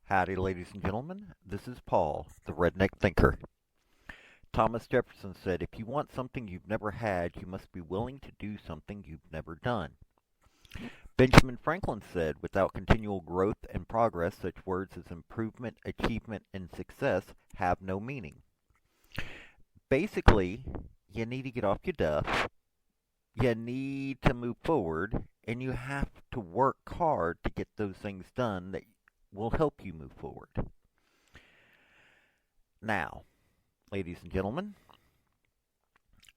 Howdy, ladies and gentlemen. This is Paul, the Redneck Thinker. Thomas Jefferson said, if you want something you've never had, you must be willing to do something you've never done. Benjamin Franklin said, without continual growth and progress, such words as improvement, achievement, and success have no meaning. Basically, you need to get off your duff, you need to move forward, and you have to work hard to get those things done that will help you move forward. Now, ladies and gentlemen,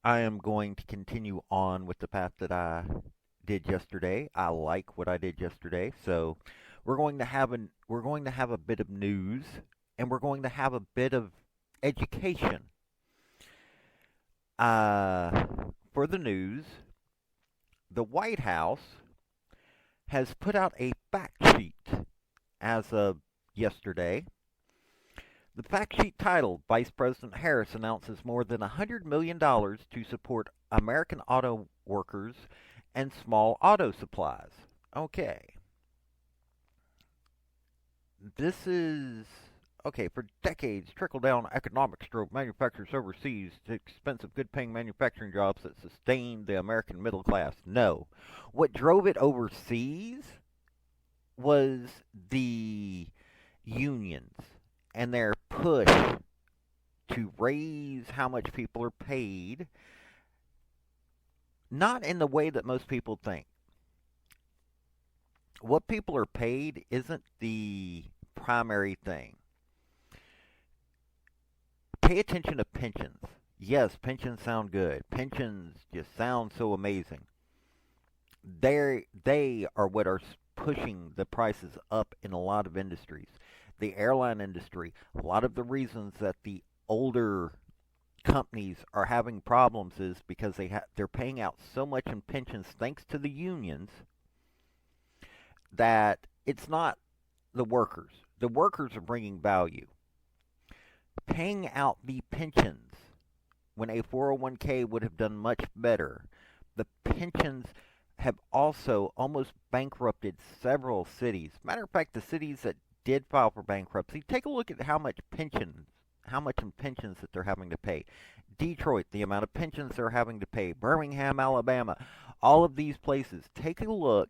I am going to continue on with the path that I did yesterday. I like what I did yesterday, so we're going to have a bit of news and we're going to have a bit of education. Uh, for the news, the White House has put out a fact sheet as of yesterday. The fact sheet titled Vice President Harris announces more than $100 million to support American auto workers and small auto supplies. Okay. This is. Okay, for decades, trickle down economics drove manufacturers overseas to expensive, good paying manufacturing jobs that sustained the American middle class. No. What drove it overseas was the unions and their push to raise how much people are paid, not in the way that most people think. What people are paid isn't the primary thing. Pay attention to pensions. Yes, pensions sound good. Pensions just sound so amazing. They are what are pushing the prices up in a lot of industries. The airline industry, a lot of the reasons that the older companies are having problems is because they're paying out so much in pensions thanks to the unions that it's not the workers. The workers are bringing value. Paying out the pensions when a 401k would have done much better. The pensions have also almost bankrupted several cities. Matter of fact, the cities that did file for bankruptcy, take a look at how much in pensions that they're having to pay. Detroit, the amount of pensions they're having to pay. Birmingham, Alabama, all of these places. Take a look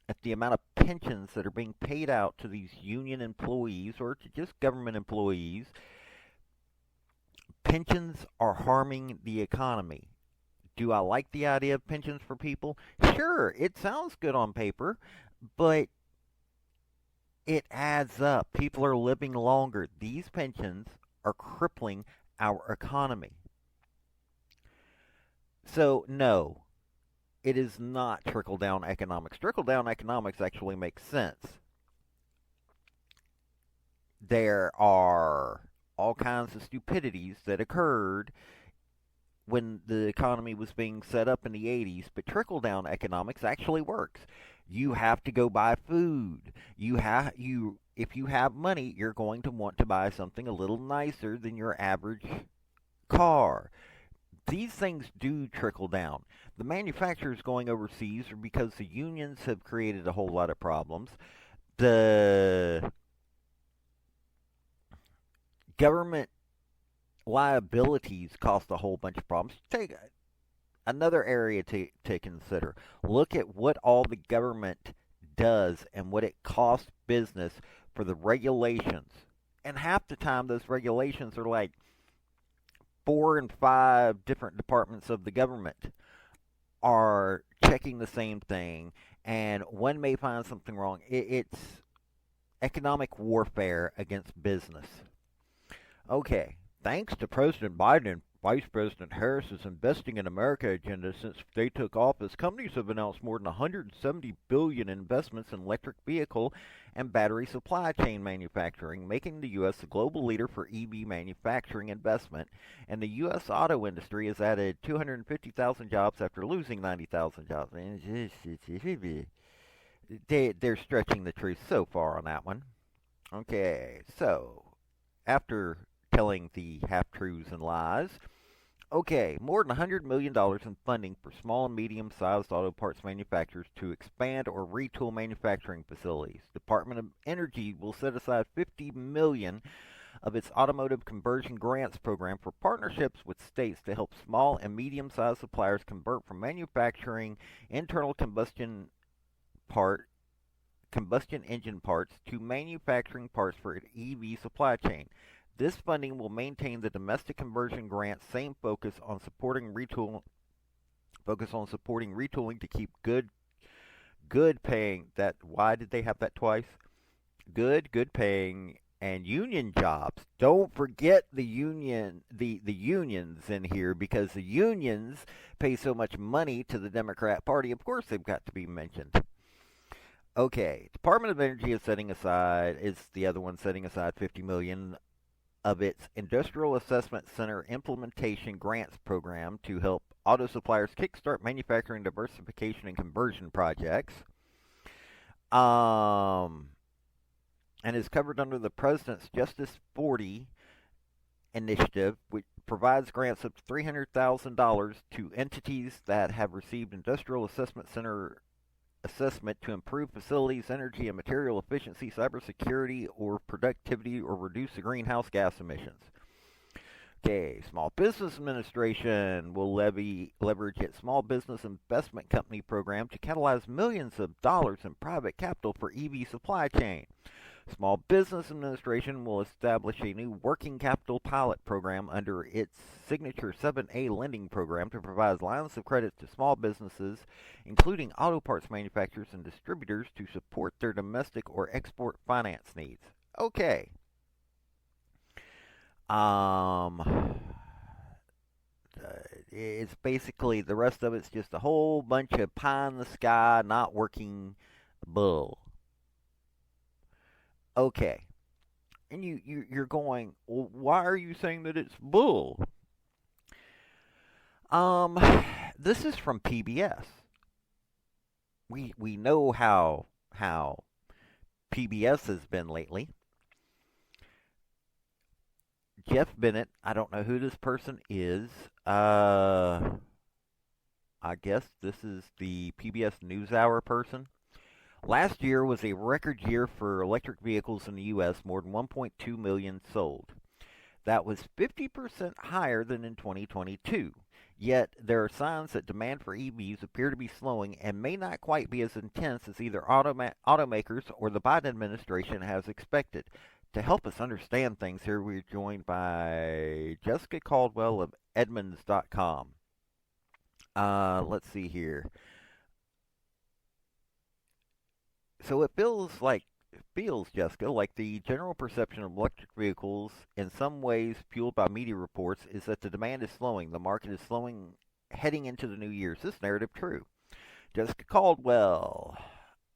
at the amount of pensions that are being paid out to these union employees or to just government employees. Pensions are harming the economy. Do I like the idea of pensions for people? Sure, it sounds good on paper, but it adds up. People are living longer. These pensions are crippling our economy. So, no, it is not trickle down economics. Trickle down economics actually makes sense. There are all kinds of stupidities that occurred when the economy was being set up in the 80s, but trickle down economics actually works. You have to go buy food. You if you have money, you're going to want to buy something a little nicer than your average car. These things do trickle down. The manufacturers going overseas are because the unions have created a whole lot of problems. The government liabilities cost a whole bunch of problems. Take another area to consider. Look at what all the government does and what it costs business for the regulations. And half the time, those regulations are like four and five different departments of the government are checking the same thing, and one may find something wrong. It's economic warfare against business. Okay, thanks to President Biden and Vice President Harris's Investing in America agenda since they took office, companies have announced more than 170 billion investments in electric vehicle and battery supply chain manufacturing, making the U.S. the global leader for EV manufacturing investment. And the U.S. auto industry has added 250,000 jobs after losing 90,000 jobs. They're stretching the truth so far on that one. Okay, so after telling the half truths and lies, Okay, more than $100 million in funding for small and medium-sized auto parts manufacturers to expand or retool manufacturing facilities. Department of Energy will set aside $50 million of its Automotive Conversion Grants program for partnerships with states to help small and medium-sized suppliers convert from manufacturing internal part combustion engine parts to manufacturing parts for an EV supply chain. This funding will maintain the domestic conversion grant's same focus on supporting retooling to keep good paying that why did they have that twice? Good paying and union jobs. Don't forget the unions in here because the unions pay so much money to the Democrat Party. Of course they've got to be mentioned. Okay, Department of Energy is the other one setting aside 50 million of its Industrial Assessment Center Implementation Grants program to help auto suppliers kickstart manufacturing diversification and conversion projects. And is covered under the President's Justice 40 initiative, which provides grants up to $300,000 to entities that have received Industrial Assessment Center assessment to improve facilities' energy and material efficiency, cybersecurity, or productivity, or reduce the greenhouse gas emissions. Okay, Small Business Administration will leverage its Small Business Investment Company program to catalyze millions of dollars in private capital for EV supply chain. Small Business Administration will establish a new working capital pilot program under its Signature 7A lending program to provide lines of credit to small businesses, including auto parts manufacturers and distributors, to support their domestic or export finance needs. Okay. It's basically, the rest of it's just a whole bunch of pie in the sky, not working bull. Okay. And you're going, well, why are you saying that it's bull? This is from PBS. We know how PBS has been lately. Jeff Bennett, I don't know who this person is. I guess this is the PBS NewsHour person. Last year was a record year for electric vehicles in the U.S., more than 1.2 million sold. That was 50% higher than in 2022. Yet, there are signs that demand for EVs appear to be slowing and may not quite be as intense as either automakers or the Biden administration has expected. To help us understand things here, we're joined by Jessica Caldwell of Edmunds.com. Let's see here. So it feels, Jessica, like the general perception of electric vehicles, in some ways fueled by media reports, is that the demand is slowing. The market is slowing heading into the new year. Is this narrative true? Jessica Caldwell,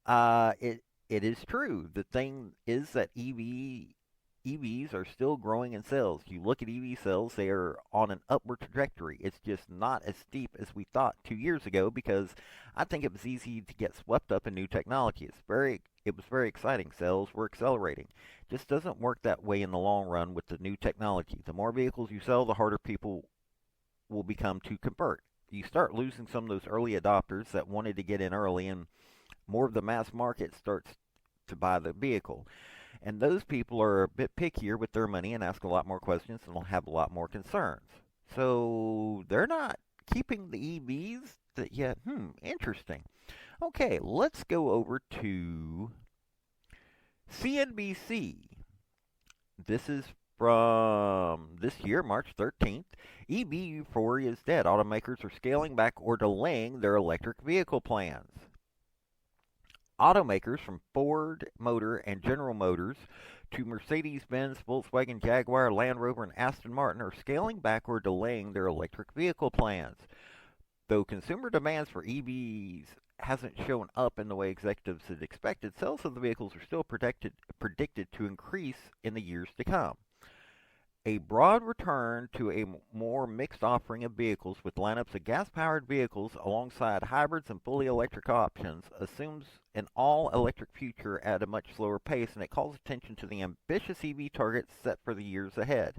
it is true. The thing is that EVs are still growing in sales. You look at EV sales, they are on an upward trajectory. It's just not as steep as we thought 2 years ago because I think it was easy to get swept up in new technology. It was very exciting. Sales were accelerating. Just doesn't work that way in the long run with the new technology. The more vehicles you sell, the harder people will become to convert. You start losing some of those early adopters that wanted to get in early, and more of the mass market starts to buy the vehicle. And those people are a bit pickier with their money and ask a lot more questions and will have a lot more concerns. So they're not keeping the EVs yet. Interesting. Okay, let's go over to CNBC. This is from this year, March 13th. EV euphoria is dead. Automakers are scaling back or delaying their electric vehicle plans. Automakers from Ford Motor and General Motors to Mercedes-Benz, Volkswagen, Jaguar, Land Rover, and Aston Martin are scaling back or delaying their electric vehicle plans. Though consumer demands for EVs hasn't shown up in the way executives had expected, sales of the vehicles are still predicted to increase in the years to come. A broad return to a more mixed offering of vehicles with lineups of gas-powered vehicles alongside hybrids and fully electric options assumes an all-electric future at a much slower pace, and it calls attention to the ambitious EV targets set for the years ahead.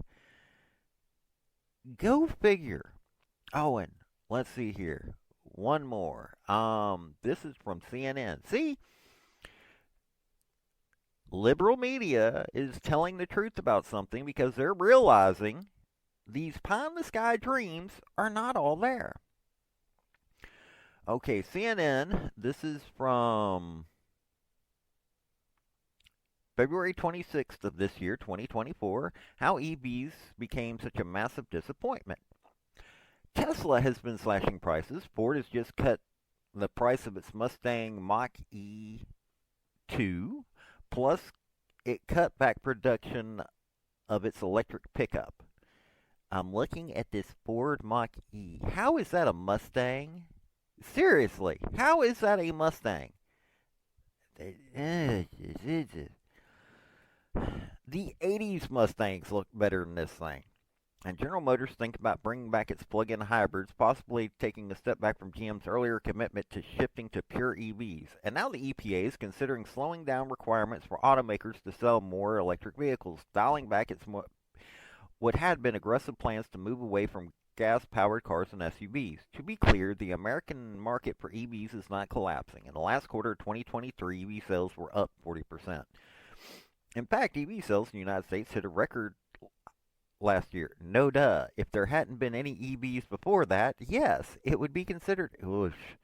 Go figure. Oh, and let's see here. One more. This is from CNN. See, liberal media is telling the truth about something because they're realizing these pie in the sky dreams are not all there. Okay, CNN. This is from February 26th of this year, 2024. How EVs became such a massive disappointment. Tesla has been slashing prices. Ford has just cut the price of its Mustang Mach E2, plus it cut back production of its electric pickup. I'm looking at this Ford Mach E. How is that a Mustang? Seriously, how is that a Mustang? The 80s Mustangs look better than this thing. And General Motors think about bringing back its plug-in hybrids, possibly taking a step back from GM's earlier commitment to shifting to pure EVs. And now the EPA is considering slowing down requirements for automakers to sell more electric vehicles, dialing back what had been aggressive plans to move away from gas-powered cars and SUVs. To be clear, the American market for EVs is not collapsing. In the last quarter of 2023, EV sales were up 40%. In fact, EV sales in the United States hit a record last year. No duh. If there hadn't been any EVs before that, yes, it would be considered. Oosh.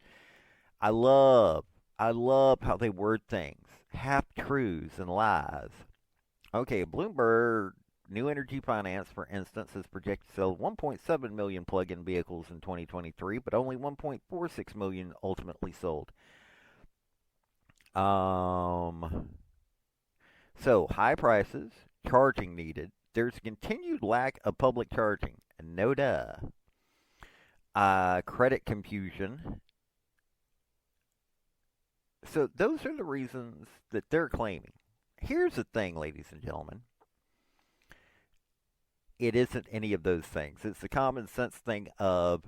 I love, I love how they word things. Half truths and lies. Okay, Bloomberg New Energy Finance, for instance, is projected to sell 1.7 million plug-in vehicles in 2023, but only 1.46 million ultimately sold. So high prices, charging needed. There's continued lack of public charging. No duh. Credit confusion. So those are the reasons that they're claiming. Here's the thing, ladies and gentlemen. It isn't any of those things. It's the common sense thing of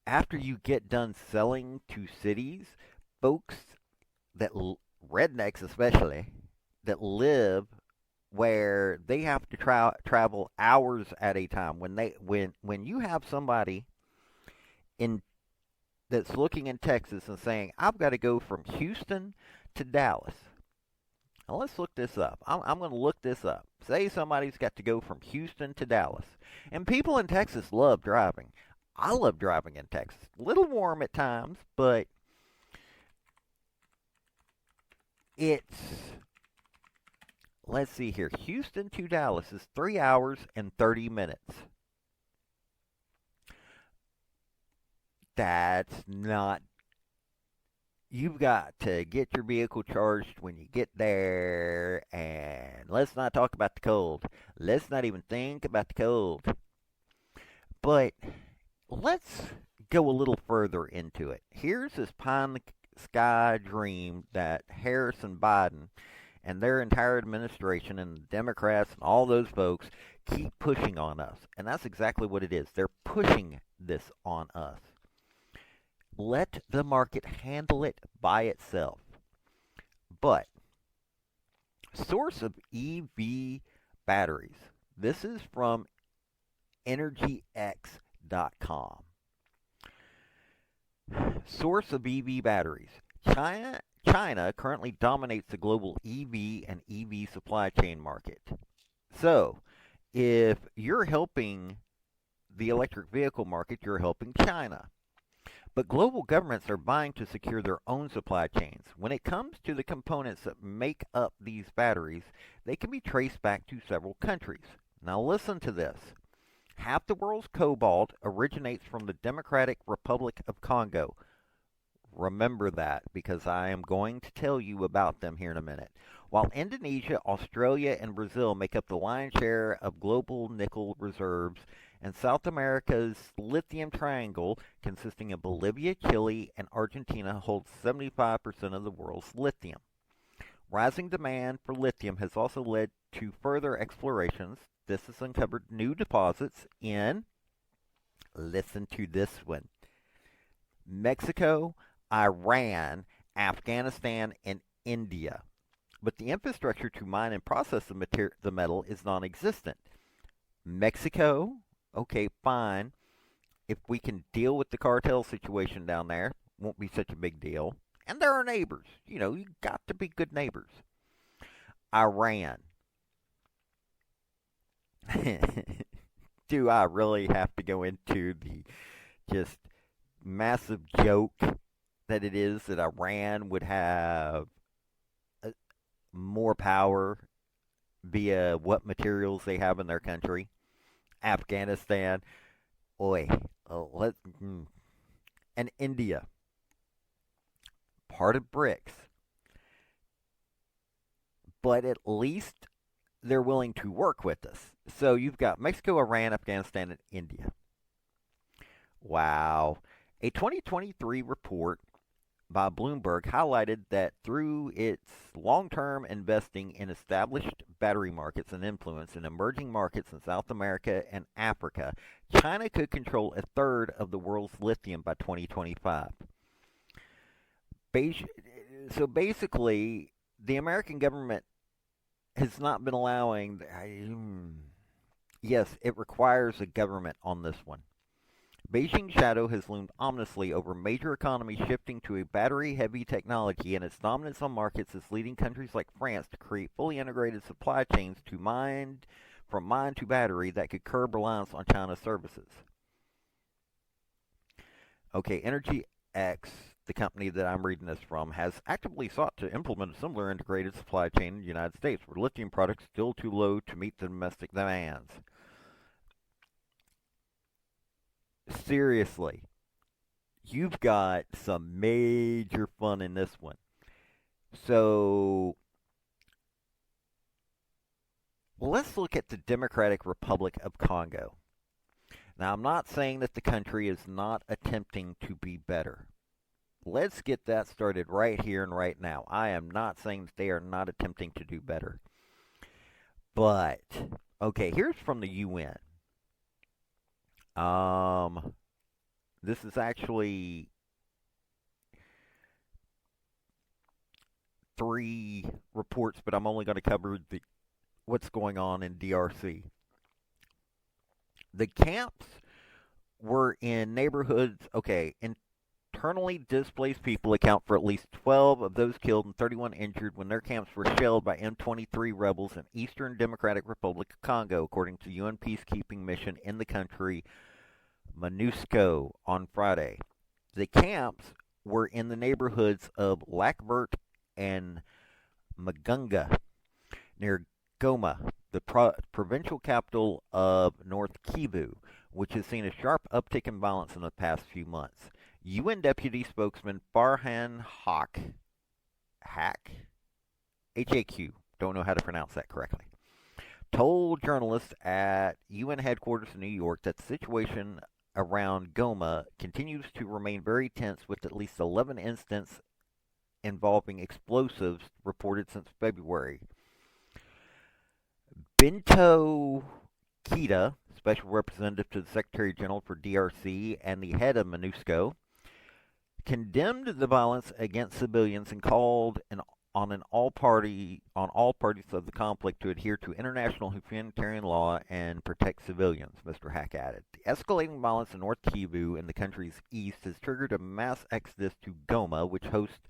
after you get done selling to cities, folks that, rednecks especially, that live where they have to travel hours at a time. When you have somebody in that's looking in Texas and saying, "I've got to go from Houston to Dallas." Now let's look this up. I'm going to look this up. Say somebody's got to go from Houston to Dallas, and people in Texas love driving. I love driving in Texas. A little warm at times, but it's, let's see here. Houston to Dallas is 3 hours and 30 minutes. That's not. You've got to get your vehicle charged when you get there, and let's not talk about the cold. Let's not even think about the cold. But let's go a little further into it. Here's this pie in the sky dream that Harris and Biden and their entire administration and the Democrats and all those folks keep pushing on us. And that's exactly what it is. They're pushing this on us. Let the market handle it by itself. But source of EV batteries. This is from EnergyX.com. Source of EV batteries. China currently dominates the global EV and EV supply chain market. So, if you're helping the electric vehicle market, you're helping China. But global governments are buying to secure their own supply chains. When it comes to the components that make up these batteries, they can be traced back to several countries. Now listen to this. Half the world's cobalt originates from the Democratic Republic of Congo. Remember that, because I am going to tell you about them here in a minute. While Indonesia, Australia, and Brazil make up the lion's share of global nickel reserves, and South America's lithium triangle, consisting of Bolivia, Chile, and Argentina, holds 75% of the world's lithium. Rising demand for lithium has also led to further explorations. This has uncovered new deposits in, listen to this one, Mexico, Iran, Afghanistan, and India. But the infrastructure to mine and process the metal is non-existent. Mexico, okay, fine. If we can deal with the cartel situation down there, won't be such a big deal. And they're our neighbors. You got to be good neighbors. Iran. Do I really have to go into the just massive joke that it is that Iran would have more power via what materials they have in their country? Afghanistan. Oi. Let, and India. Part of BRICS. But at least they're willing to work with us. So you've got Mexico, Iran, Afghanistan, and India. Wow. A 2023 report by Bloomberg highlighted that through its long-term investing in established battery markets and influence in emerging markets in South America and Africa, China could control a third of the world's lithium by 2025. So basically, the American government has not been allowing. Yes, it requires a government on this one. Beijing's shadow has loomed ominously over major economies shifting to a battery-heavy technology, and its dominance on markets is leading countries like France to create fully integrated supply chains from mine to battery that could curb reliance on China's services. Okay, Energy X, the company that I'm reading this from, has actively sought to implement a similar integrated supply chain in the United States, where lithium products are still too low to meet the domestic demands. Seriously, you've got some major fun in this one. So, let's look at the Democratic Republic of Congo. Now, I'm not saying that the country is not attempting to be better. Let's get that started right here and right now. I am not saying that they are not attempting to do better. But, okay, here's from the UN. This is actually 3 reports, but I'm only going to cover what's going on in DRC. The camps were in neighborhoods. Okay, internally displaced people account for at least 12 of those killed and 31 injured when their camps were shelled by M23 rebels in Eastern Democratic Republic of Congo, according to UN peacekeeping mission in the country, MONUSCO, on Friday. The camps were in the neighborhoods of Lac-Vert and Magunga, near Goma, the provincial capital of North Kivu, which has seen a sharp uptick in violence in the past few months. UN Deputy Spokesman Farhan Haq, H-A-Q, don't know how to pronounce that correctly, told journalists at UN headquarters in New York that the situation around Goma continues to remain very tense, with at least 11 incidents involving explosives reported since February. Bintou Keita, Special Representative to the Secretary General for DRC and the head of MONUSCO, condemned the violence against civilians and called on all parties of the conflict to adhere to international humanitarian law and protect civilians, Mr. Hack added. The escalating violence in North Kivu in the country's east has triggered a mass exodus to Goma, which hosts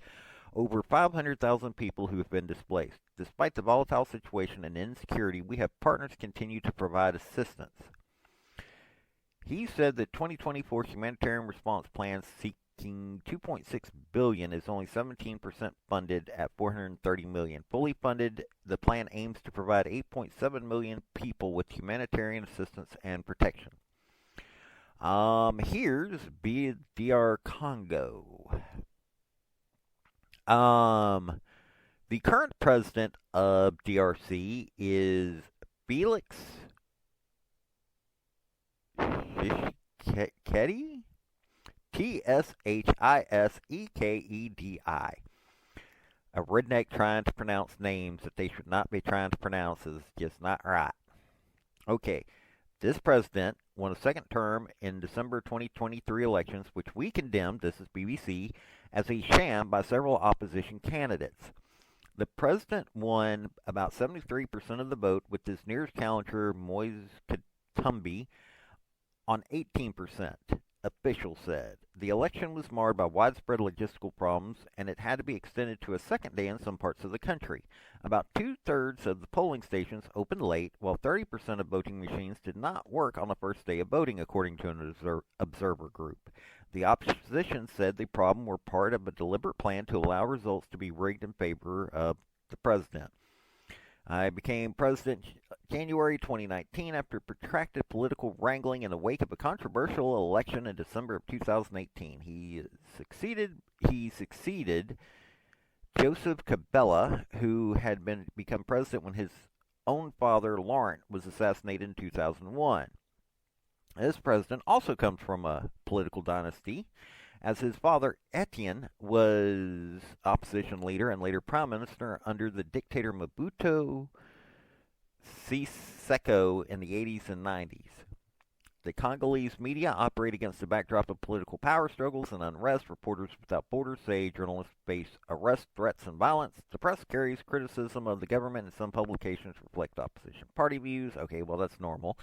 over 500,000 people who have been displaced. Despite the volatile situation and insecurity, we have partners continue to provide assistance. He said that 2024 humanitarian response plans seeking $2.6 billion is only 17% funded at $430 million. Fully funded, the plan aims to provide 8.7 million people with humanitarian assistance and protection. Here's DR Congo. The current president of DRC is Felix Tshisekedi? Tshisekedi. A redneck trying to pronounce names that they should not be trying to pronounce is just not right. Okay, this president won a second term in December 2023 elections, which we condemned, this is BBC, as a sham by several opposition candidates. The president won about 73% of the vote, with his nearest challenger, Moise Katumbi, on 18%, officials said. The election was marred by widespread logistical problems, and it had to be extended to a second day in some parts of the country. About two-thirds of the polling stations opened late, while 30% of voting machines did not work on the first day of voting, according to an observer group. The opposition said the problem were part of a deliberate plan to allow results to be rigged in favor of the president. I became president January 2019 after protracted political wrangling in the wake of a controversial election in December of 2018. He succeeded Joseph Kabila, who had become president when his own father, Laurent, was assassinated in 2001. This president also comes from a political dynasty, as his father, Etienne, was opposition leader and later prime minister under the dictator Mobutu Sese in the 80s and 90s. The Congolese media operate against the backdrop of political power struggles and unrest. Reporters Without Borders say journalists face arrest, threats, and violence. The press carries criticism of the government, and some publications reflect opposition party views. Okay, well, that's normal.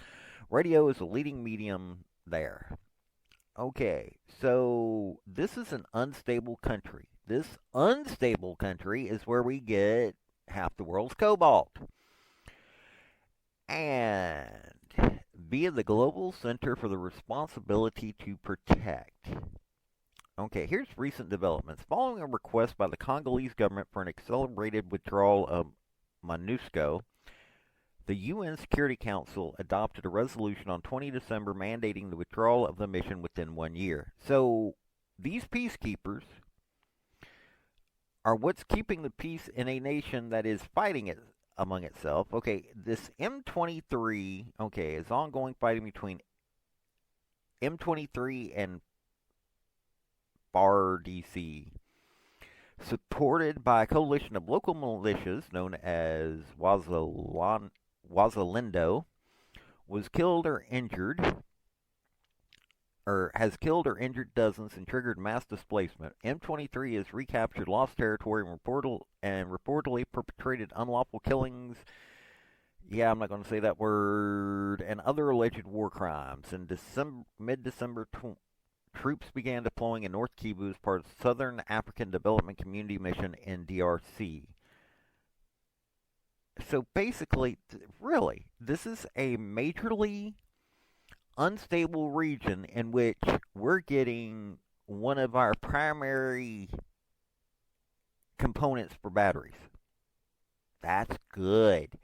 Radio is a leading medium there. Okay, so this is an unstable country. This unstable country is where we get half the world's cobalt. And via the Global Center for the Responsibility to Protect. Okay, here's recent developments. Following a request by the Congolese government for an accelerated withdrawal of MONUSCO, the UN Security Council adopted a resolution on 20 December mandating the withdrawal of the mission within 1 year. So these peacekeepers are what's keeping the peace in a nation that is fighting it among itself. Okay, this M23, okay, is ongoing fighting between M23 and FARDC, supported by a coalition of local militias known as Wazalendo, has killed or injured dozens and triggered mass displacement. M23 has recaptured lost territory and reportedly perpetrated unlawful killings. Yeah, I'm not going to say that word. And other alleged war crimes. In mid-December, troops began deploying in North Kivu as part of the Southern African Development Community Mission in DRC. So basically, really, this is a majorly unstable region in which we're getting one of our primary components for batteries. That's good.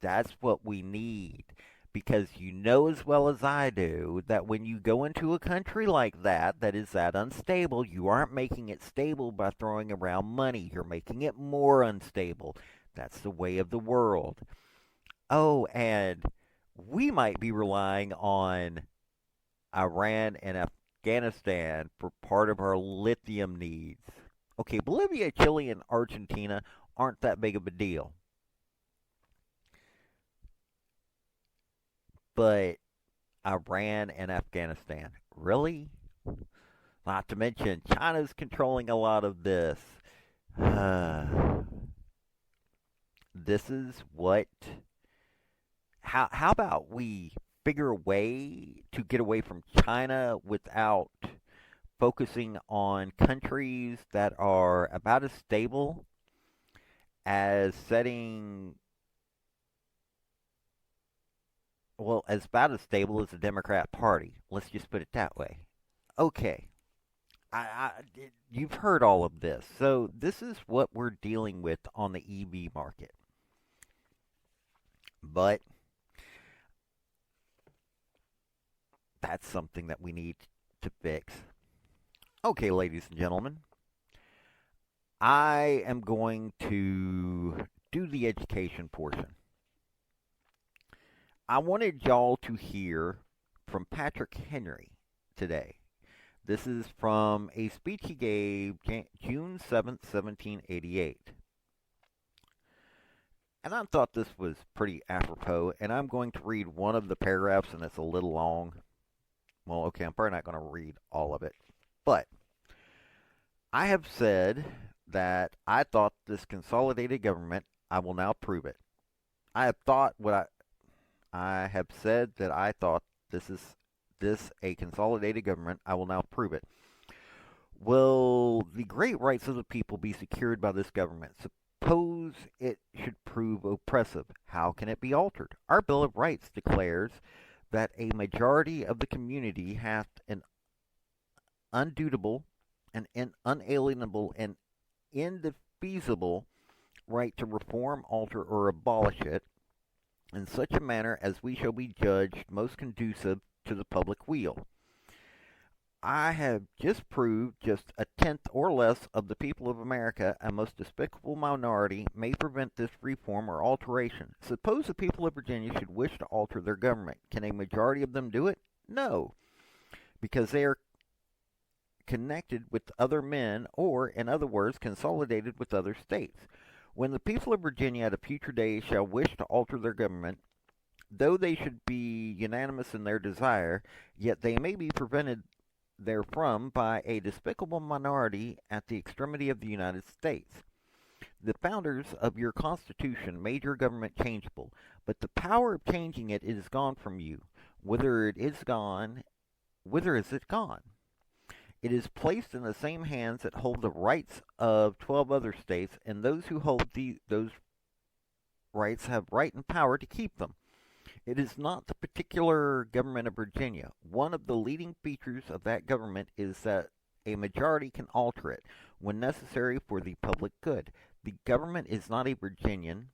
That's what we need. Because you know as well as I do that when you go into a country like that is that unstable, you aren't making it stable by throwing around money. You're making it more unstable. That's the way of the world. Oh, and we might be relying on Iran and Afghanistan for part of our lithium needs. Okay, Bolivia, Chile, and Argentina aren't that big of a deal. But Iran and Afghanistan, really? Not to mention, China's controlling a lot of this. This is what... How about we figure a way to get away from China without focusing on countries that are about as stable as setting... Well, as about as stable as the Democrat Party. Let's just put it that way. Okay. You've heard all of this. So this is what we're dealing with on the EV market. But that's something that we need to fix. Okay, ladies and gentlemen. I am going to do the education portion. I wanted y'all to hear from Patrick Henry today. This is from a speech he gave June 7th, 1788. And I thought this was pretty apropos, and I'm going to read one of the paragraphs, and it's a little long. Well, okay, I'm probably not going to read all of it. But I have said that I thought this consolidated government, I will now prove it. I have said that I thought this this a consolidated government. I will now prove it. Will the great rights of the people be secured by this government? Suppose it should prove oppressive. How can it be altered? Our Bill of Rights declares that a majority of the community hath an undutable, an unalienable, and indefeasible right to reform, alter, or abolish it in such a manner as we shall be judged most conducive to the public weal. I have just proved just a tenth or less of the people of America, a most despicable minority, may prevent this reform or alteration. Suppose the people of Virginia should wish to alter their government. Can a majority of them do it? No, because they are connected with other men, or, in other words, consolidated with other states. When the people of Virginia at a future day shall wish to alter their government, though they should be unanimous in their desire, yet they may be prevented therefrom by a despicable minority at the extremity of the United States. The founders of your Constitution made your government changeable, but the power of changing it is gone from you. Whither is it gone? It is placed in the same hands that hold the rights of 12 other states, and those who hold those rights have right and power to keep them. It is not the particular government of Virginia. One of the leading features of that government is that a majority can alter it when necessary for the public good. The government is not a Virginian,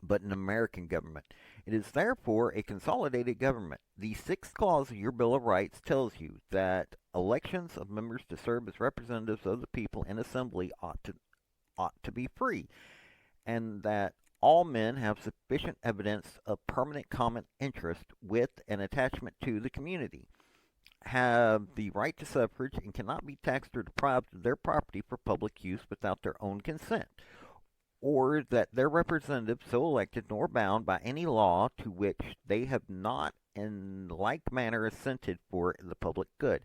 but an American government. It is therefore a consolidated government. The sixth clause of your Bill of Rights tells you that elections of members to serve as representatives of the people in assembly ought to be free, and that all men have sufficient evidence of permanent common interest with and attachment to the community, have the right to suffrage, and cannot be taxed or deprived of their property for public use without their own consent, or that their representatives so elected nor bound by any law to which they have not in like manner assented for the public good.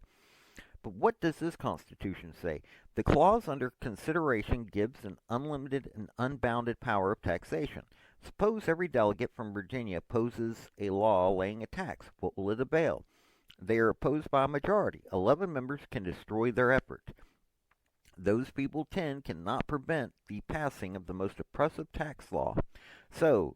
But what does this Constitution say? The clause under consideration gives an unlimited and unbounded power of taxation. Suppose every delegate from Virginia opposes a law laying a tax. What will it avail? They are opposed by a majority. 11 members can destroy their effort. Those people 10 cannot prevent the passing of the most oppressive tax law. So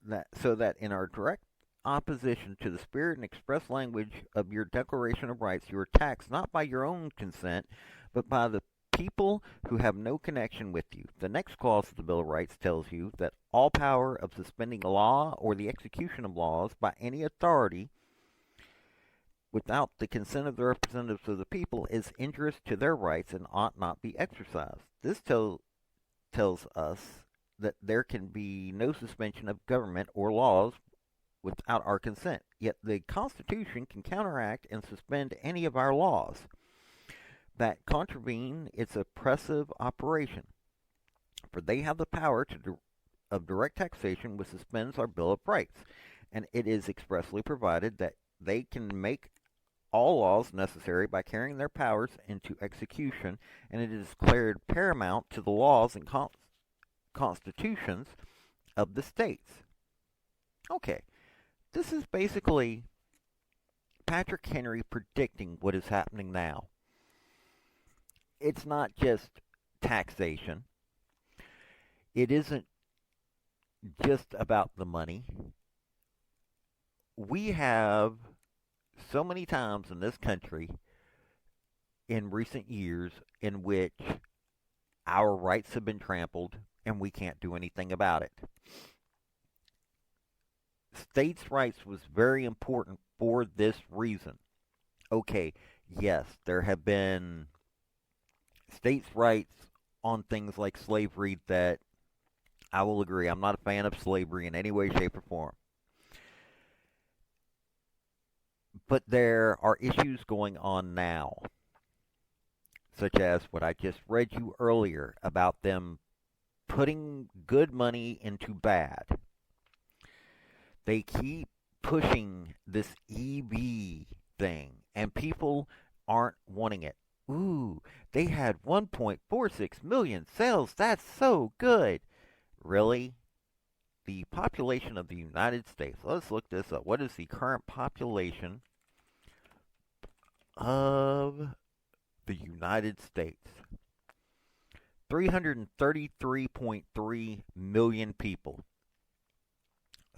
that in our direct opposition to the spirit and express language of your Declaration of Rights, you are taxed not by your own consent, but by the people who have no connection with you. The next clause of the Bill of Rights tells you that all power of suspending a law or the execution of laws by any authority without the consent of the representatives of the people is injurious to their rights and ought not be exercised. This tells us that there can be no suspension of government or laws without our consent. Yet the Constitution can counteract and suspend any of our laws that contravene its oppressive operation, for they have the power of direct taxation, which suspends our Bill of Rights, and it is expressly provided that they can make all laws necessary by carrying their powers into execution, and it is declared paramount to the laws and constitutions of the states. Okay, this is basically Patrick Henry predicting what is happening now. It's not just taxation. It isn't just about the money. We have so many times in this country in recent years in which our rights have been trampled and we can't do anything about it. States' rights was very important for this reason. Okay, yes, there have been states' rights on things like slavery that I will agree. I'm not a fan of slavery in any way, shape, or form. But there are issues going on now, such as what I just read you earlier about them putting good money into bad. They keep pushing this EV thing, and people aren't wanting it. Ooh, they had 1.46 million sales. That's so good. Really? The population of the United States. Let's look this up. What is the current population of the United States. 333.3 million people.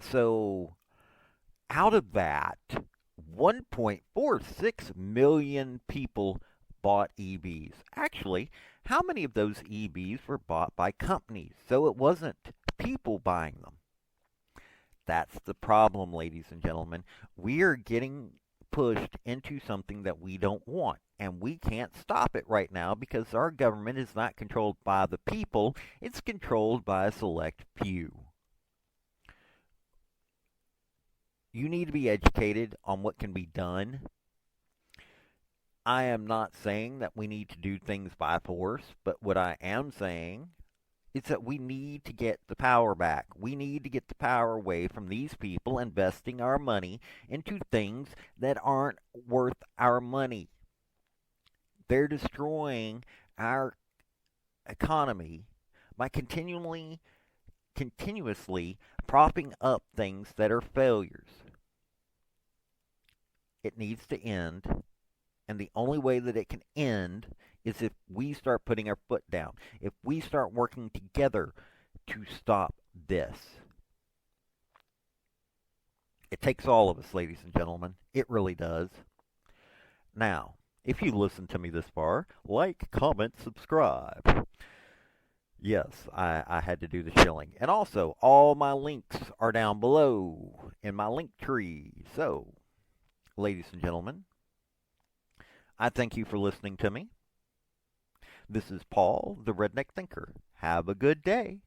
So out of that, 1.46 million people bought EVs. Actually, how many of those EVs were bought by companies? So it wasn't people buying them. That's the problem, ladies and gentlemen. We are getting pushed into something that we don't want. And we can't stop it right now because our government is not controlled by the people, it's controlled by a select few. You need to be educated on what can be done. I am not saying that we need to do things by force, but what I am saying is that we need to get the power back. We need to get the power away from these people investing our money into things that aren't worth our money. They're destroying our economy by continuously propping up things that are failures. It needs to end, and the only way that it can end is if we start putting our foot down, if we start working together to stop this. It takes all of us, ladies and gentlemen. It really does. Now, if you listen to me this far, like, comment, subscribe. Yes, I had to do the shilling. And also, all my links are down below in my link tree. So, ladies and gentlemen, I thank you for listening to me. This is Paul, the Redneck Thinker. Have a good day.